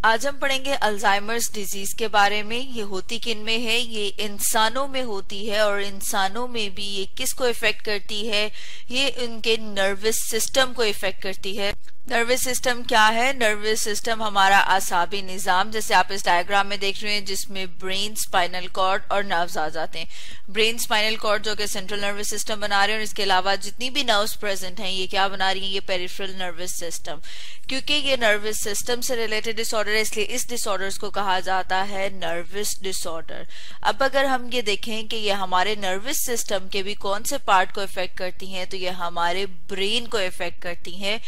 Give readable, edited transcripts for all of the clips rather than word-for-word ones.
आज हम पढ़ेंगे अल्जाइमर्स डिजीज के बारे में। ये होती किन में है? ये इंसानों में होती है और इंसानों में भी ये किसको इफेक्ट करती है? ये उनके नर्वस सिस्टम को इफेक्ट करती है। नर्वस सिस्टम क्या है? नर्वस सिस्टम हमारा आसाबी निजाम, जैसे आप इस डायग्राम में देख रहे हैं, जिसमें ब्रेन, स्पाइनल कॉर्ड और नर्व्स आ जाते हैं। ब्रेन, स्पाइनल कॉर्ड जो कि सेंट्रल नर्वस सिस्टम बना रहे हैं, और इसके अलावा जितनी भी नर्व्स प्रेजेंट हैं ये क्या बना रही हैं? ये पेरिफेरल नर्वस सिस्टम। क्योंकि ये नर्वस सिस्टम से रिलेटेड डिसऑर्डर है, इसलिए इस डिसऑर्डर्स को कहा जाता है नर्वस डिसऑर्डर। अब अगर हम ये देखें कि ये हमारे नर्वस सिस्टम के भी कौन से पार्ट को इफेक्ट करती हैं, तो ये हमारे ब्रेन को इफेक्ट करती हैं।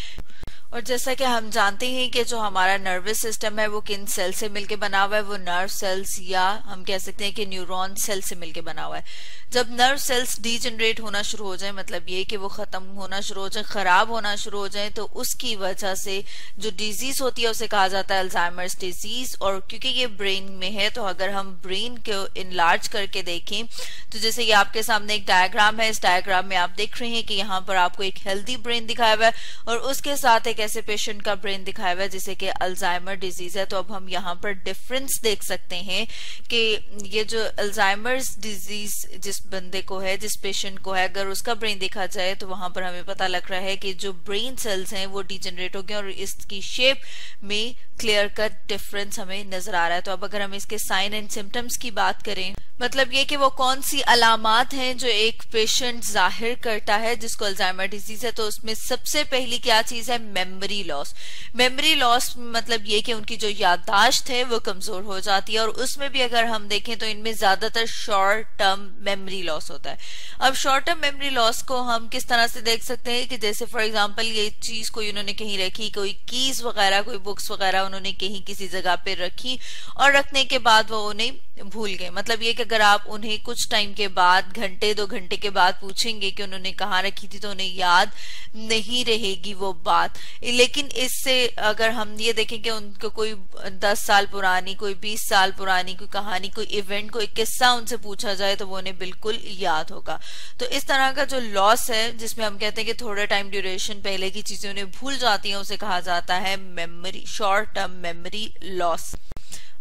और जैसा कि हम जानते हैं कि जो हमारा नर्वस सिस्टम है वो किन सेल से मिलके बना हुआ है? वो नर्व सेल्स, या हम कह सकते हैं कि न्यूरॉन सेल से मिलके बना हुआ है। जब नर्व सेल्स डीजनरेट होना शुरू हो जाए, मतलब ये कि वो खत्म होना शुरू हो जाए, खराब होना शुरू हो जाए, तो उसकी वजह से जो डिजीज होती है उसे कहा जाता है अल्जाइमर्स डिजीज। और क्योंकि ये ब्रेन में है, तो अगर हम ब्रेन को इनलार्ज करके देखें, तो जैसे ये आपके सामने एक डायग्राम है, इस डायग्राम में आप देख रहे हैं कि यहाँ पर आपको एक हेल्दी ब्रेन दिखाया हुआ है और उसके साथ एक ऐसे पेशेंट का ब्रेन दिखाया हुआ है जिसे कि अल्जाइमर डिजीज है। तो अब हम यहाँ पर डिफरेंस देख सकते हैं कि ये जो अल्जाइमर्स डिजीज जिस बंदे को है, जिस पेशेंट को है, अगर उसका ब्रेन देखा जाए तो वहां पर हमें पता लग रहा है कि जो ब्रेन सेल्स हैं वो डिजेनरेट हो गए और इसकी शेप में क्लियर कट डिफरेंस हमें नजर आ रहा है। तो अब अगर हम इसके साइन एंड सिम्टम्स की बात करें, मतलब ये कि वो कौन सी अलामात हैं जो एक पेशेंट जाहिर करता है जिसको अल्जाइमर डिजीज है, तो उसमें सबसे पहली क्या चीज है? Memory loss. मेमोरी लॉस मतलब ये कि उनकी जो याददाश्त है वो कमजोर हो जाती है, और उसमें भी अगर हम देखें तो इनमें ज्यादातर शॉर्ट टर्म मेमोरी लॉस होता है। अब शॉर्ट टर्म मेमोरी लॉस को हम किस तरह से देख सकते हैं कि जैसे फॉर एग्जाम्पल ये चीज कोई उन्होंने कहीं रखी, कोई कीज वगैरह, कोई बुक्स वगैरह उन्होंने कहीं किसी जगह पे रखी और रखने के बाद वो उन्हें भूल गए। मतलब ये कि अगर आप उन्हें कुछ टाइम के बाद, घंटे 2 घंटे के बाद पूछेंगे कि उन्होंने कहाँ रखी थी, तो उन्हें याद नहीं रहेगी वो बात। लेकिन इससे अगर हम ये देखें कि उनको कोई 10 साल पुरानी, कोई 20 साल पुरानी कोई कहानी, कोई इवेंट, कोई किस्सा उनसे पूछा जाए तो वो उन्हें बिल्कुल याद होगा। तो इस तरह का जो लॉस है, जिसमें हम कहते हैं कि थोड़ा टाइम ड्यूरेशन पहले की चीजें उन्हें भूल जाती हैं, उसे कहा जाता है memory, short term memory loss.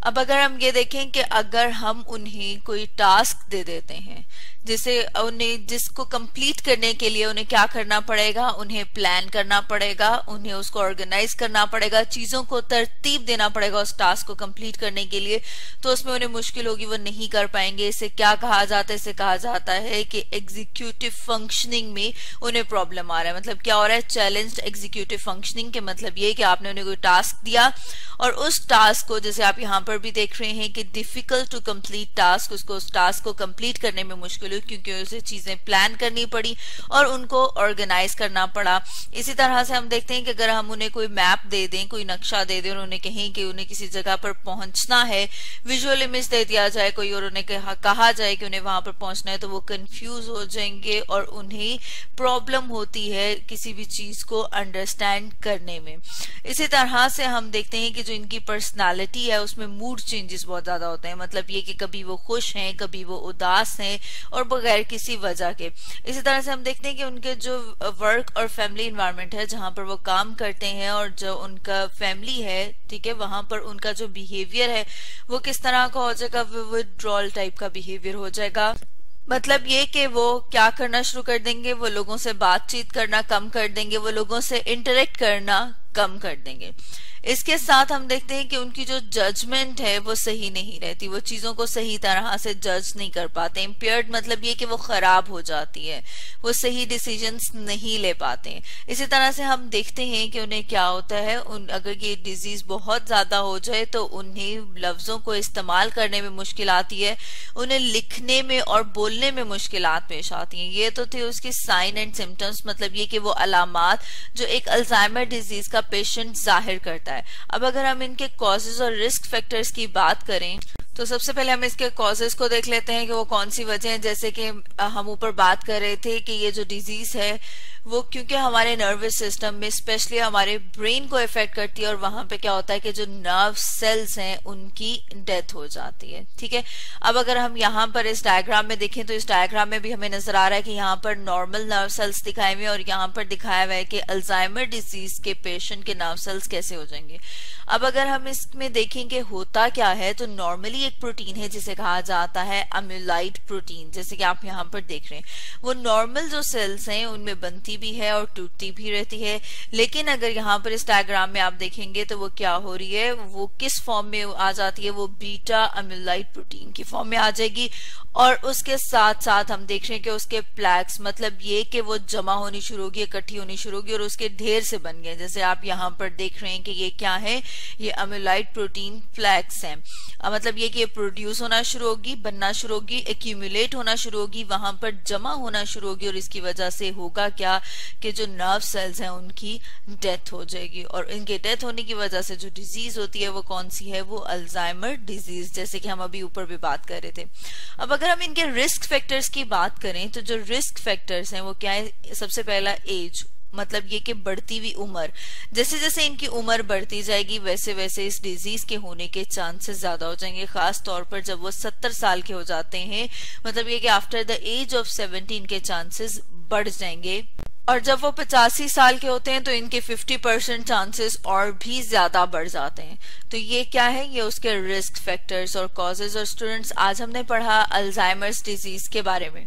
अब अगर हम ये देखें कि अगर हम उन्हें कोई टास्क दे देते हैं, जैसे उन्हें जिसको कंप्लीट करने के लिए उन्हें क्या करना पड़ेगा? उन्हें प्लान करना पड़ेगा, उन्हें उसको ऑर्गेनाइज करना पड़ेगा, चीजों को तरतीब देना पड़ेगा उस टास्क को कंप्लीट करने के लिए, तो उसमें उन्हें मुश्किल होगी, वो नहीं कर पाएंगे। इसे क्या कहा जाता है? इसे कहा जाता है कि एग्जीक्यूटिव फंक्शनिंग में उन्हें प्रॉब्लम आ रहा है। मतलब क्या हो रहा है? चैलेंज्ड एग्जीक्यूटिव फंक्शनिंग के मतलब ये कि आपने उन्हें कोई टास्क दिया और उस टास्क को, जैसे आप यहाँ पर भी देख रहे हैं कि डिफिकल्ट टू कंप्लीट टास्क, उसको उस टास्क को कंप्लीट करने में मुश्किल हुई क्योंकि उसे चीजें प्लान करनी पड़ी और उनको ऑर्गेनाइज करना पड़ा। इसी तरह से हम देखते हैं कि अगर हम उन्हें कोई मैप दे दें, कोई नक्शा दे दें और उन्हें कहें कि उन्हें किसी जगह पर पहुंचना है, विजुअल इमेज दे दिया जाए कोई और उन्हें कहा जाए कि उन्हें वहां पर पहुंचना है, तो वो कंफ्यूज हो जाएंगे और उन्हें प्रॉब्लम होती है किसी भी चीज को अंडरस्टैंड करने में। इसी तरह से हम देखते हैं कि जो इनकी पर्सनालिटी है उसमें मूड चेंजेस बहुत ज्यादा होते हैं। मतलब ये कि कभी वो खुश हैं, कभी वो उदास हैं और बगैर किसी वजह के। इसी तरह से हम देखते हैं कि उनके जो वर्क और फैमिली एनवायरनमेंट है, जहां पर वो काम करते हैं और जो उनका फैमिली है, ठीक है, वहां पर उनका जो बिहेवियर है वो किस तरह का हो जाएगा? विथड्रॉल टाइप का बिहेवियर हो जाएगा। मतलब ये कि वो क्या करना शुरू कर देंगे? वो लोगों से बातचीत करना कम कर देंगे, वो लोगों से इंटरेक्ट करना कम कर देंगे। इसके साथ हम देखते हैं कि उनकी जो जजमेंट है वो सही नहीं रहती, वो चीजों को सही तरह से जज नहीं कर पाते। इम्पेयर्ड मतलब ये कि वो खराब हो जाती है, वो सही डिसीजंस नहीं ले पाते। इसी तरह से हम देखते हैं कि उन्हें क्या होता है, अगर ये डिजीज बहुत ज्यादा हो जाए तो उन्हें लफ्जों को इस्तेमाल करने में मुश्किल आती है, उन्हें लिखने में और बोलने में मुश्किलात पेश आती हैं। ये तो थे उसके साइन एंड सिम्टम्स, मतलब ये कि वो अलामात जो एक अल्जाइमर डिजीज का पेशेंट जाहिर करता है। अब अगर हम इनके कॉजेज और रिस्क फैक्टर्स की बात करें, तो सबसे पहले हम इसके कॉजेज को देख लेते हैं कि वो कौन सी वजह है। जैसे कि हम ऊपर बात कर रहे थे कि ये जो डिजीज है वो क्योंकि हमारे नर्वस सिस्टम में स्पेशली हमारे ब्रेन को इफेक्ट करती है और वहां पे क्या होता है कि जो नर्व सेल्स हैं उनकी डेथ हो जाती है। ठीक है, अब अगर हम यहाँ पर इस डायग्राम में देखें तो इस डायग्राम में भी हमें नजर आ रहा है कि यहाँ पर नॉर्मल नर्व सेल्स दिखाए हुए और यहाँ पर दिखाया हुआ है कि अल्जाइमर डिजीज के पेशेंट के नर्व सेल्स कैसे हो जाएंगे। अब अगर हम इसमें देखेंगे होता क्या है, तो नॉर्मली एक प्रोटीन है जिसे कहा जाता है अम्यूलाइड प्रोटीन, जैसे कि आप यहाँ पर देख रहे हैं। वो नॉर्मल जो सेल्स हैं उनमें बनती भी है और टूटती भी रहती है, लेकिन अगर यहाँ पर इस डायग्राम में आप देखेंगे तो वो क्या हो रही है, वो किस फॉर्म में आ जाती है, वो बीटा अम्यूलाइड प्रोटीन की फॉर्म में आ जाएगी। और उसके साथ साथ हम देख रहे हैं कि उसके प्लैक्स, मतलब ये कि वो जमा होनी शुरू होगी, इकट्ठी होनी शुरू होगी और उसके ढेर से बन गए। जैसे आप यहाँ पर देख रहे हैं कि ये क्या है, ये अम्यूलाइड प्रोटीन फ्लैक्स हैं। मतलब ये कि ये प्रोड्यूस होना शुरू होगी, बनना शुरू होगी, एक्यूमुलेट होना शुरू होगी, वहां पर जमा होना शुरू होगी और इसकी वजह से होगा क्या कि जो नर्व सेल्स हैं उनकी डेथ हो जाएगी। और इनके डेथ होने की वजह से जो डिजीज होती है वो कौन सी है, वो अल्जाइमर डिजीज, जैसे कि हम अभी ऊपर भी बात कर रहे थे। अब अगर हम इनके रिस्क फैक्टर्स की बात करें तो जो रिस्क फैक्टर्स हैं वो क्या है, सबसे पहला एज, मतलब ये कि बढ़ती हुई उम्र। जैसे जैसे इनकी उम्र बढ़ती जाएगी वैसे वैसे इस डिजीज के होने के चांसेस ज्यादा हो जाएंगे, खास तौर पर जब वो 70 साल के हो जाते हैं, मतलब ये कि आफ्टर द एज ऑफ 70 इनके चांसेस बढ़ जाएंगे। और जब वो 85 साल के होते हैं तो इनके 50% चांसेस और भी ज्यादा बढ़ जाते हैं। तो ये क्या है, ये उसके रिस्क फैक्टर्स और कॉजेज। और स्टूडेंट्स, आज हमने पढ़ा अल्जाइमर्स डिजीज के बारे में।